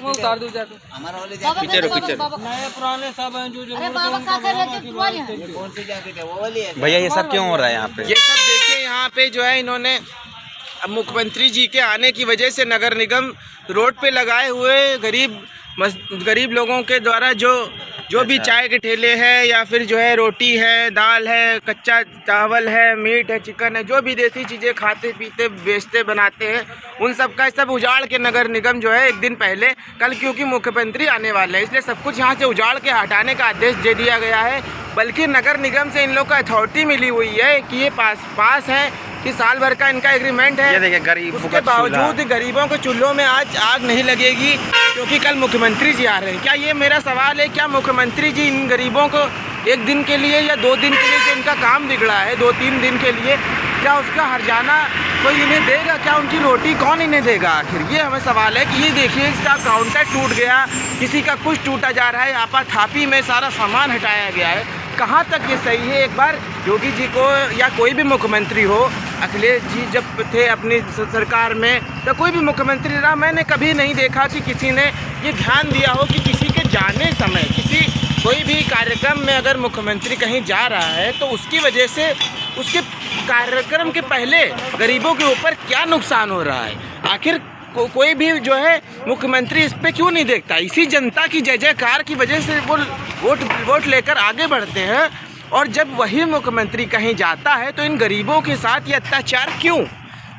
उतार दो जाके पीछे नए पुराने सब हैं जो भैया ये सब क्यों हो रहा है यहाँ पे? ये सब देखिए यहाँ पे जो है इन्होंने मुख्यमंत्री जी के आने की वजह से नगर निगम रोड पे लगाए हुए गरीब लोगों के द्वारा जो भी चाय के ठेले हैं या फिर जो है रोटी है, दाल है, कच्चा चावल है, मीट है, चिकन है, जो भी देसी चीज़ें खाते पीते बेचते बनाते हैं, उन सब का सब उजाड़ के नगर निगम जो है एक दिन पहले कल, क्योंकि मुख्यमंत्री आने वाले हैं इसलिए सब कुछ यहाँ से उजाड़ के हटाने का आदेश दे दिया गया है। बल्कि नगर निगम से इन लोग को अथॉरिटी मिली हुई है कि ये पास है कि साल भर का इनका एग्रीमेंट है। ये देखिए गरीब, उसके बावजूद गरीबों के चूल्हों में आज आग नहीं लगेगी क्योंकि कल मुख्यमंत्री जी आ रहे हैं। क्या ये मेरा सवाल है, क्या मुख्यमंत्री जी इन गरीबों को एक दिन के लिए या 2 दिन के लिए जो इनका काम बिगड़ा है 2-3 दिन के लिए, क्या उसका हर्जाना कोई इन्हें देगा? क्या उनकी रोटी कौन इन्हें देगा? आखिर ये हमें सवाल है कि ये देखिए इसका काउंटर टूट गया, किसी का कुछ टूटा जा रहा है, आपाथापी में सारा सामान हटाया गया है। कहाँ तक ये सही है? एक बार योगी जी को या कोई भी मुख्यमंत्री हो, अखिलेश जी जब थे अपनी सरकार में तो कोई भी मुख्यमंत्री रहा, मैंने कभी नहीं देखा कि किसी ने ये ध्यान दिया हो कि किसी के जाने समय कोई भी कार्यक्रम में अगर मुख्यमंत्री कहीं जा रहा है तो उसकी वजह से उसके कार्यक्रम के पहले गरीबों के ऊपर क्या नुकसान हो रहा है। आखिर कोई भी जो है मुख्यमंत्री इस पे क्यों नहीं देखता? इसी जनता की जय जयकार की वजह से वो वोट लेकर आगे बढ़ते हैं। और जब वही मुख्यमंत्री कहीं जाता है तो इन गरीबों के साथ ये अत्याचार क्यों?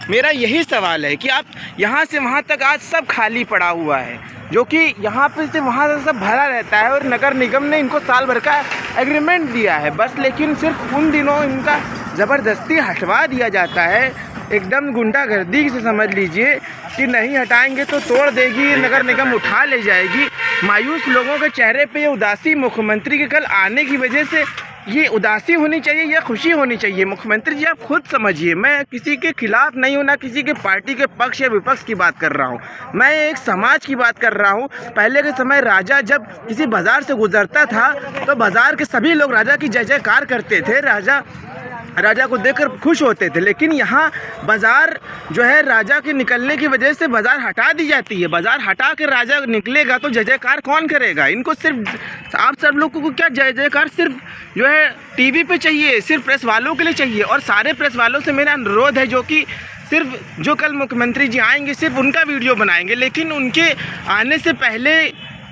मेरा यही सवाल है कि आप यहाँ से वहाँ तक आज सब खाली पड़ा हुआ है, जो कि यहाँ पे से वहाँ से सब भरा रहता है और नगर निगम ने इनको साल भर का एग्रीमेंट दिया है बस, लेकिन सिर्फ उन दिनों इनका ज़बरदस्ती हटवा दिया जाता है। एकदम गुंडागर्दी से समझ लीजिए कि नहीं हटाएंगे तो तोड़ देगी नगर निगम, उठा ले जाएगी। मायूस लोगों के चेहरे पे ये उदासी मुख्यमंत्री के कल आने की वजह से ये उदासी होनी चाहिए या खुशी होनी चाहिए? मुख्यमंत्री जी आप खुद समझिए, मैं किसी के खिलाफ नहीं हूँ, ना किसी के पार्टी के पक्ष या विपक्ष की बात कर रहा हूँ, मैं एक समाज की बात कर रहा हूँ। पहले के समय राजा जब किसी बाज़ार से गुजरता था तो बाज़ार के सभी लोग राजा की जय जयकार करते थे, राजा को देखकर खुश होते थे। लेकिन यहाँ बाज़ार जो है राजा के निकलने की वजह से बाज़ार हटा दी जाती है। बाज़ार हटा के राजा निकलेगा तो जय जयकार कौन करेगा? इनको सिर्फ आप सब लोगों को क्या जय जयकार सिर्फ जो है टीवी पे चाहिए, सिर्फ प्रेस वालों के लिए चाहिए? और सारे प्रेस वालों से मेरा अनुरोध है जो कि सिर्फ जो कल मुख्यमंत्री जी आएंगे सिर्फ उनका वीडियो बनाएंगे, लेकिन उनके आने से पहले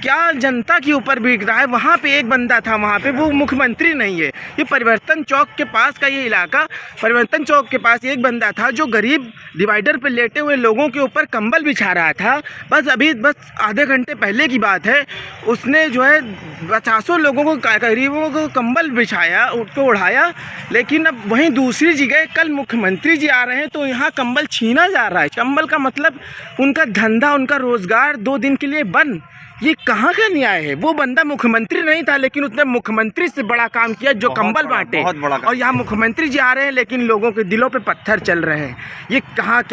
क्या जनता के ऊपर बीत रहा है? वहाँ पे एक बंदा था, वहाँ पे वो मुख्यमंत्री नहीं है। ये परिवर्तन चौक के पास का ये इलाका, परिवर्तन चौक के पास एक बंदा था जो गरीब डिवाइडर पे लेटे हुए लोगों के ऊपर कंबल बिछा रहा था। बस आधे घंटे पहले की बात है, उसने जो है 50 लोगों को, गरीबों को कंबल बिछाया, उसको उड़ाया। लेकिन अब वहीं दूसरी जगह कल मुख्यमंत्री जी आ रहे हैं तो यहाँ कंबल छीना जा रहा है। कंबल का मतलब उनका धंधा, उनका रोज़गार 2 दिन के लिए बंद। ये कहाँ का न्याय है? वो बंदा मुख्यमंत्री नहीं था लेकिन उसने मुख्यमंत्री से बड़ा काम किया जो कंबल बांटे। और यहाँ मुख्यमंत्री जी आ रहे हैं लेकिन लोगों के दिलों पे पत्थर चल रहे हैं। ये कहाँ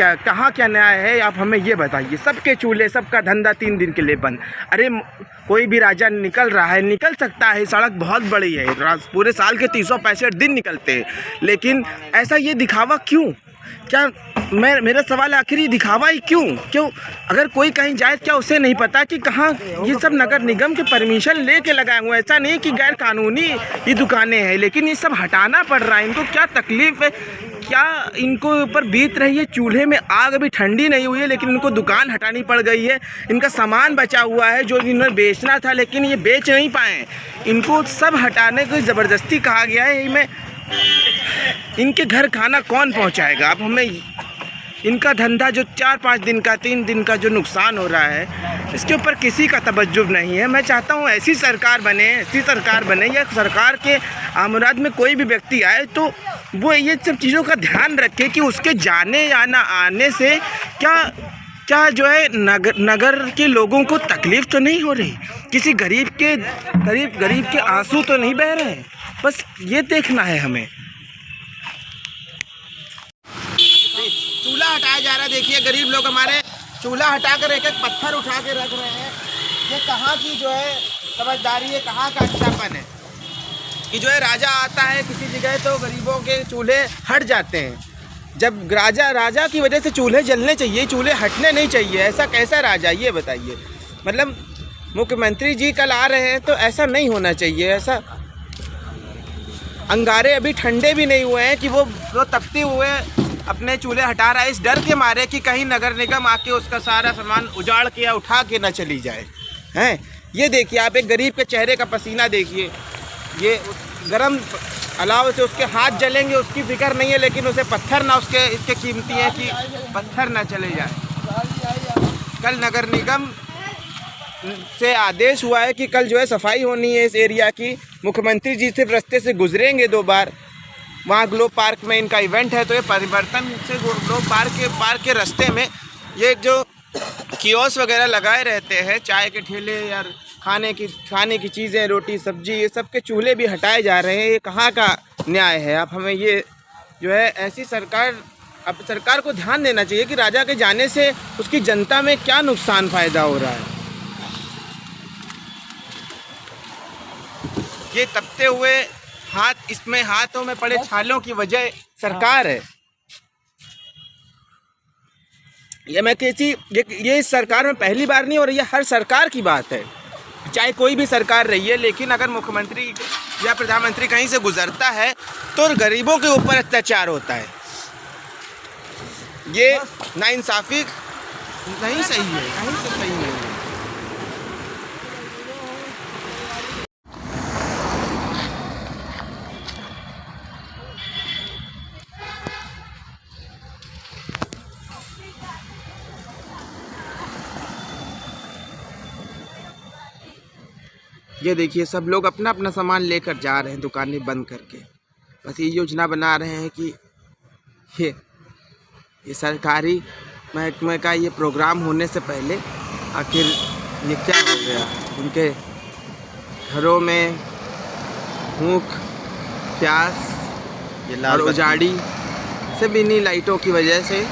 क्या न्याय है? आप हमें ये बताइए। सबके चूल्हे, सबका धंधा 3 दिन के लिए बंद। अरे कोई भी राजा निकल रहा है, निकल सकता है, सड़क बहुत बड़ी है, पूरे साल के 365 दिन निकलते हैं, लेकिन ऐसा ये दिखावा क्यों? क्या मेरा सवाल आखिर ये दिखावा ही क्यों? अगर कोई कहीं जाए क्या उसे नहीं पता कि कहाँ ये सब नगर निगम के परमिशन लेके लगाए हुए? ऐसा नहीं कि गैर कानूनी ये दुकानें हैं, लेकिन ये सब हटाना पड़ रहा है। इनको क्या तकलीफ़ है, क्या इनको ऊपर बीत रही है? चूल्हे में आग अभी ठंडी नहीं हुई है लेकिन इनको दुकान हटानी पड़ गई है। इनका सामान बचा हुआ है जो इन्होंने बेचना था लेकिन ये बेच नहीं पाए। इनको सब हटाने को ज़बरदस्ती कहा गया है। इनके घर खाना कौन पहुंचाएगा? आप हमें इनका धंधा जो 4-5 दिन का, 3 दिन का जो नुकसान हो रहा है, इसके ऊपर किसी का तवज्जुह नहीं है। मैं चाहता हूं ऐसी सरकार बने या सरकार के आमराद में कोई भी व्यक्ति आए तो वो ये सब चीज़ों का ध्यान रखे कि उसके जाने या ना आने से क्या जो है नगर के लोगों को तकलीफ़ तो नहीं हो रही, किसी गरीब के आंसू तो नहीं बह रहे हैं। बस ये देखना है हमें। चूल्हा हटाया जा रहा है, देखिए गरीब लोग हमारे चूल्हा हटाकर एक पत्थर उठा के रख रहे हैं। ये कहाँ की जो है समझदारी है, कहाँ का अच्छापन है कि जो है राजा आता है किसी जगह तो गरीबों के चूल्हे हट जाते हैं। जब राजा की वजह से चूल्हे जलने चाहिए, चूल्हे हटने नहीं चाहिए। ऐसा कैसा राजा, ये बताइए? मतलब मुख्यमंत्री जी कल आ रहे हैं तो ऐसा नहीं होना चाहिए। ऐसा अंगारे अभी ठंडे भी नहीं हुए हैं कि वो तपते हुए अपने चूल्हे हटा रहा है, इस डर के मारे कि कहीं नगर निगम आके उसका सारा सामान उजाड़ के या उठा के ना चली जाए। हैं, ये देखिए आप एक गरीब के चेहरे का पसीना देखिए, ये गरम अलावा से उसके हाथ जलेंगे उसकी फिक्र नहीं है, लेकिन उसे पत्थर ना उसके इसके कीमती है कि पत्थर ना चले जाए। कल नगर निगम से आदेश हुआ है कि कल जो है सफाई होनी है इस एरिया की। मुख्यमंत्री जी सिर्फ रास्ते से गुजरेंगे 2 बार, वहाँ ग्लोब पार्क में इनका इवेंट है, तो ये परिवर्तन से ग्लोब पार्क के रास्ते में ये जो कियोस्क वगैरह लगाए रहते हैं, चाय के ठेले या खाने की चीज़ें, रोटी सब्जी, ये सब के चूल्हे भी हटाए जा रहे हैं। ये कहाँ का न्याय है? आप हमें ये जो है ऐसी सरकार को ध्यान देना चाहिए कि राजा के जाने से उसकी जनता में क्या नुकसान फ़ायदा हो रहा है। ये तपते हुए हाथ, इसमें हाथों में पड़े छालों की वजह सरकार है। ये इस सरकार में पहली बार नहीं हो रही है, हर सरकार की बात है, चाहे कोई भी सरकार रही है। लेकिन अगर मुख्यमंत्री या प्रधानमंत्री कहीं से गुजरता है तो गरीबों के ऊपर अत्याचार होता है। ये नाइंसाफ़ी नहीं सही है, कहीं से सही नहीं है। ये देखिए सब लोग अपना अपना सामान लेकर जा रहे हैं, दुकानें बंद करके। बस ये योजना बना रहे हैं कि ये सरकारी महकमे का ये प्रोग्राम होने से पहले आखिर ये क्या हो गया। उनके घरों में भूख प्यास और उजाड़ी से बिनी लाइटों की वजह से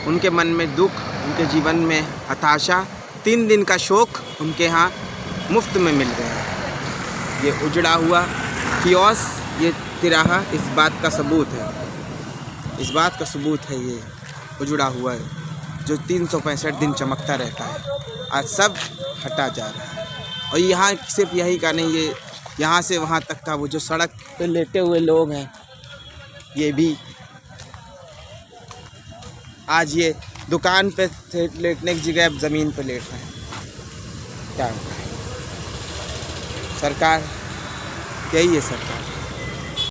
उनके मन में दुख, उनके जीवन में हताशा, 3 दिन का शोक उनके यहाँ मुफ्त में मिल गया। ये उजड़ा हुआ कियोस्क, ये तिराहा इस बात का सबूत है, इस बात का सबूत है। ये उजड़ा हुआ है जो 365 दिन चमकता रहता है, आज सब हटा जा रहा है। और यहाँ सिर्फ यही का नहीं, ये यहाँ से वहाँ तक था, वो जो सड़क पे लेटे हुए लोग हैं ये भी आज ये दुकान पे लेटने की जगह अब ज़मीन पे लेट रहे हैं। क्या सरकार, यही है सरकार।